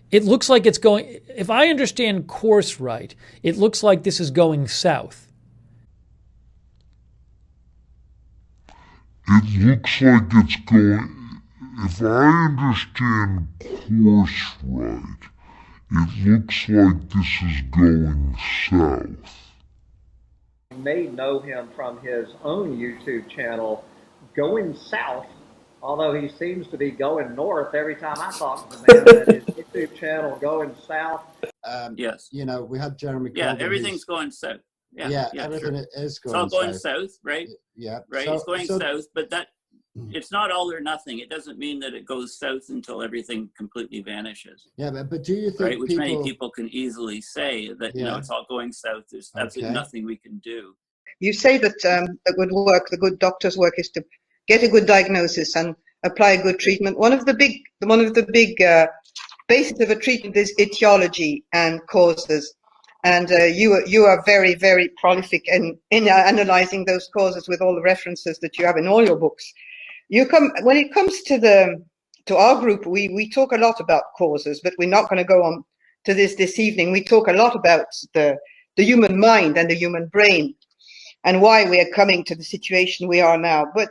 It looks like it's going, if I understand course right, it looks like this is going south. It looks like it's going, if I understand course right, it looks like this is going south. You may know him from his own YouTube channel, Going South, although he seems to be going north every time I talk to the man. But his YouTube channel, Going South. Yes. You know, we had Jeremy Yeah, Corbyn, everything's who's, going south. Yeah, yeah, yeah, everything sure. is It's all going going south. south, right? Yeah. Right. It's going south, but that it's not all or nothing. It doesn't mean that it goes south until everything completely vanishes. Yeah, but do you Right, think which many people, people can easily say that yeah, it's all going south. There's absolutely okay. nothing we can do. You say that the good work, the good doctor's work, is to get a good diagnosis and apply a good treatment. One of the big basis of a treatment is etiology and causes. And you are very, very prolific in analyzing those causes with all the references that you have in all your books. When it comes to our group, we talk a lot about causes, but we're not going to go on to this evening. We talk a lot about the human mind and the human brain and why we are coming to the situation we are now. But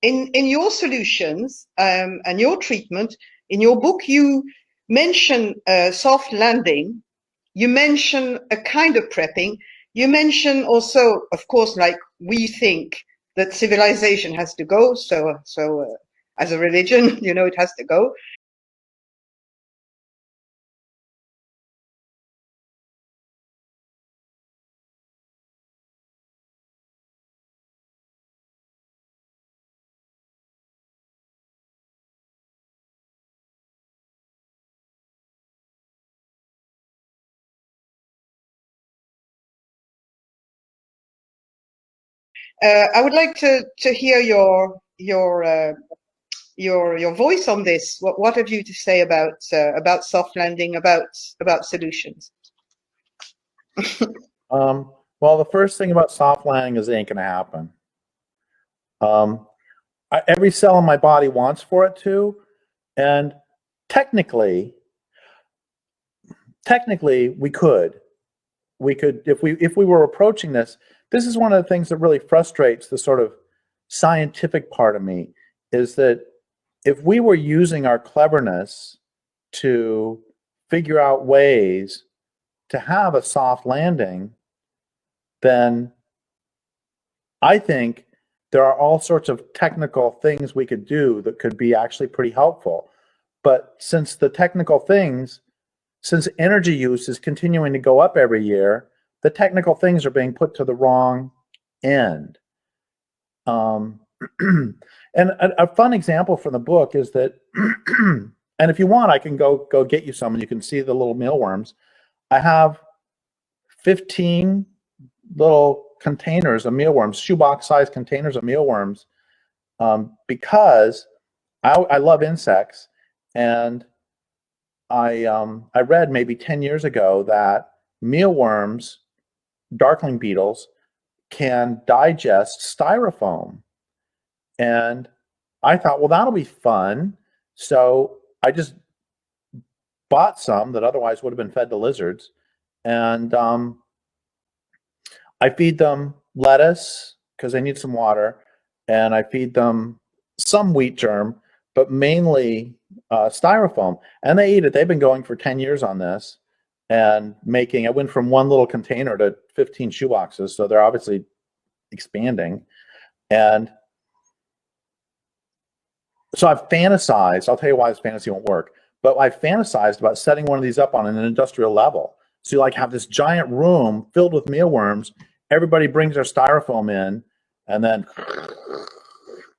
in your solutions and your treatment, in your book, you mention soft landing, you mention a kind of prepping, you mention also, of course, like we think that civilization has to go, so as a religion, it has to go. I would like to hear your voice on this. What have you to say about soft landing, about solutions? Well, the first thing about soft landing is it ain't gonna happen. Um, every cell in my body wants for it to, and technically, technically, we could if we were approaching this. This is one of the things that really frustrates the sort of scientific part of me is that if we were using our cleverness to figure out ways to have a soft landing, then I think there are all sorts of technical things we could do that could be actually pretty helpful. But since energy use is continuing to go up every year, the technical things are being put to the wrong end. Um, and a fun example from the book is that, and if you want, I can go get you some, and you can see the little mealworms. I have 15 little containers of mealworms, shoebox-sized containers of mealworms, because I love insects, and I read maybe 10 years ago that mealworms, darkling beetles, can digest styrofoam. And I thought, well, that'll be fun. So I just bought some that otherwise would have been fed to lizards. And I feed them lettuce because they need some water. And I feed them some wheat germ, but mainly styrofoam. And they eat it. They've been going for 10 years on this and I went from one little container to 15 shoeboxes. So they're obviously expanding. And so I've fantasized, I'll tell you why this fantasy won't work, but I've fantasized about setting one of these up on an industrial level. So you like have this giant room filled with mealworms. Everybody brings their styrofoam in, and then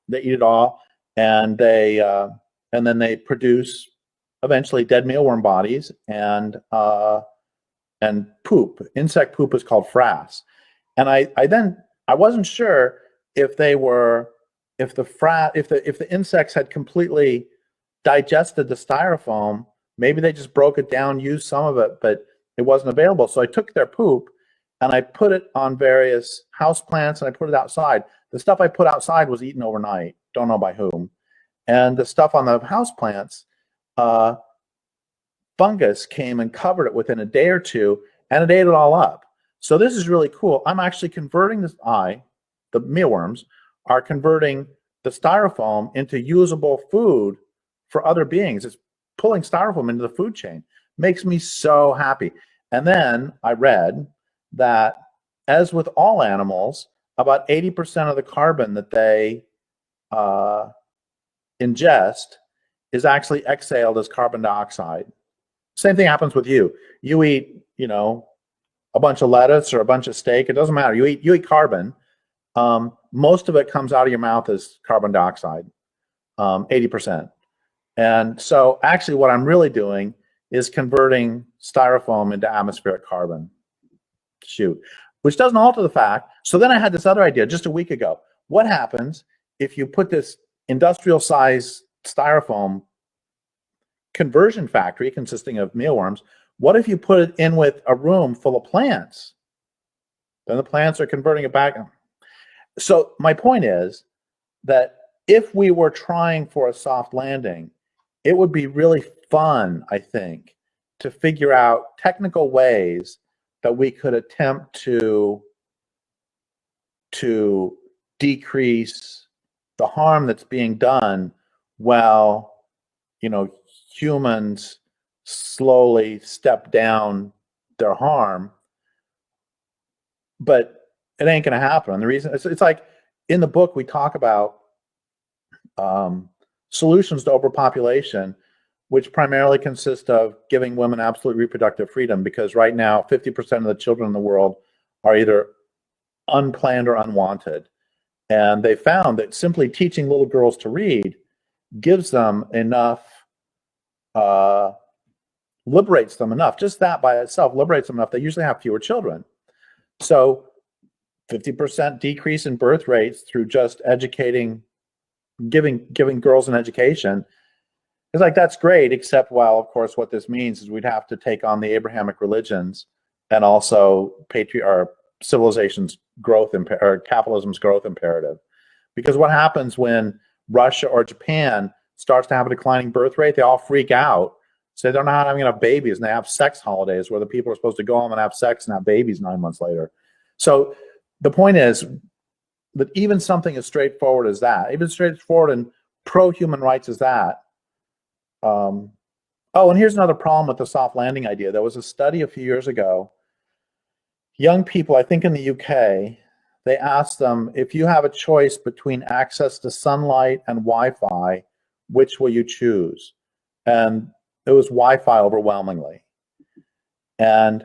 they eat it all, and then they produce eventually dead mealworm bodies and poop. Insect poop is called frass. And I wasn't sure if they were if the insects had completely digested the styrofoam. Maybe they just broke it down, used some of it, but it wasn't available. So I took their poop and I put it on various house plants and I put it outside. The stuff I put outside was eaten overnight. Don't know by whom. And the stuff on the house plants, fungus came and covered it within a day or two, and it ate it all up. So this is really cool. I'm actually converting the mealworms are converting the styrofoam into usable food for other beings. It's pulling styrofoam into the food chain. Makes me so happy. And then I read that, as with all animals, about 80% of the carbon that they ingest is actually exhaled as carbon dioxide. Same thing happens with you. You eat, a bunch of lettuce or a bunch of steak. It doesn't matter. You eat carbon. Most of it comes out of your mouth as carbon dioxide, 80%. And so actually what I'm really doing is converting styrofoam into atmospheric carbon. Shoot. Which doesn't alter the fact. So then I had this other idea just a week ago. What happens if you put this industrial size styrofoam conversion factory consisting of mealworms? What if you put it in with a room full of plants? Then the plants are converting it back. So my point is that if we were trying for a soft landing, it would be really fun, I think, to figure out technical ways that we could attempt to decrease the harm that's being done while, humans slowly step down their harm. But it ain't going to happen. And the reason it's like in the book, we talk about solutions to overpopulation, which primarily consist of giving women absolute reproductive freedom, because right now 50% of the children in the world are either unplanned or unwanted. And they found that simply teaching little girls to read gives them enough, liberates them enough. Just that by itself liberates them enough. They usually have fewer children. So 50% decrease in birth rates through just educating, giving girls an education. It's like, that's great, except, well, of course, what this means is we'd have to take on the Abrahamic religions and also civilization's growth or capitalism's growth imperative. Because what happens when Russia or Japan starts to have a declining birth rate? They all freak out. So they're not having enough babies, and they have sex holidays where the people are supposed to go home and have sex and have babies 9 months later. So the point is that even something as straightforward as that, even straightforward and pro-human rights as that. Oh, and here's another problem with the soft landing idea. There was a study a few years ago. Young people, I think in the UK, they asked them, if you have a choice between access to sunlight and Wi-Fi, which will you choose? And it was Wi-Fi overwhelmingly. And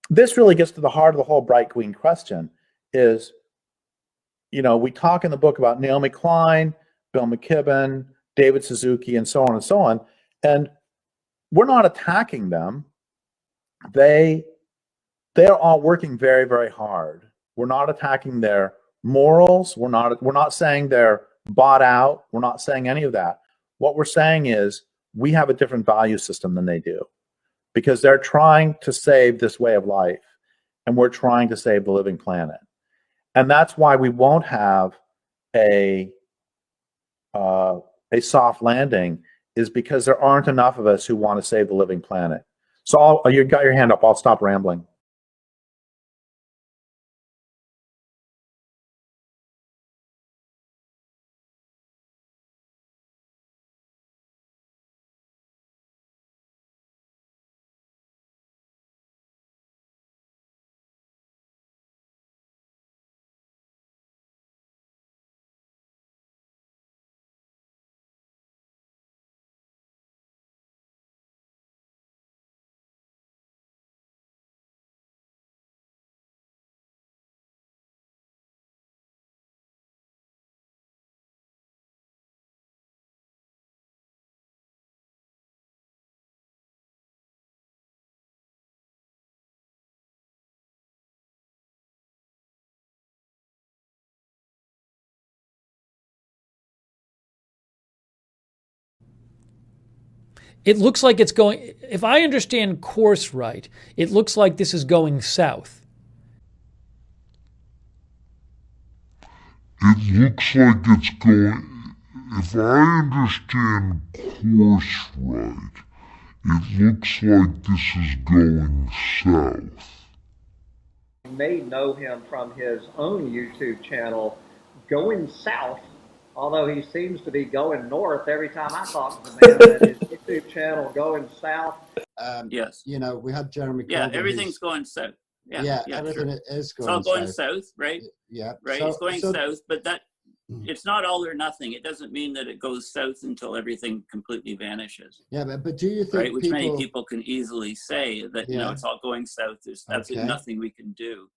this really gets to the heart of the whole Bright Queen question is, we talk in the book about Naomi Klein, Bill McKibben, David Suzuki, and so on and so on. And we're not attacking them. They're all working very, very hard. We're not attacking their morals. We're not saying they're bought out. We're not saying any of that. What we're saying is we have a different value system than they do, because they're trying to save this way of life, and we're trying to save the living planet. And that's why we won't have a soft landing, is because there aren't enough of us who want to save the living planet. So you got your hand up. I'll stop rambling. It looks like it's going, if I understand course right, it looks like this is going south. It looks like it's going, if I understand course right, it looks like this is going south. You may know him from his own YouTube channel, Going South, although he seems to be going north every time I talk to the man. That his YouTube channel, Going South. Yes. You know, we had Jeremy Yeah, Corbyn, everything's who's- going south. Yeah, yeah, yeah, everything sure. is It's all going going south. south, right? Yeah, Right. so- It's going so- south, but that it's not all or nothing. It doesn't mean that it goes south until everything completely vanishes. Yeah, but do you think Right, which many people? people can easily say that you know Yeah. it's all going south. There's absolutely Okay. nothing we can do.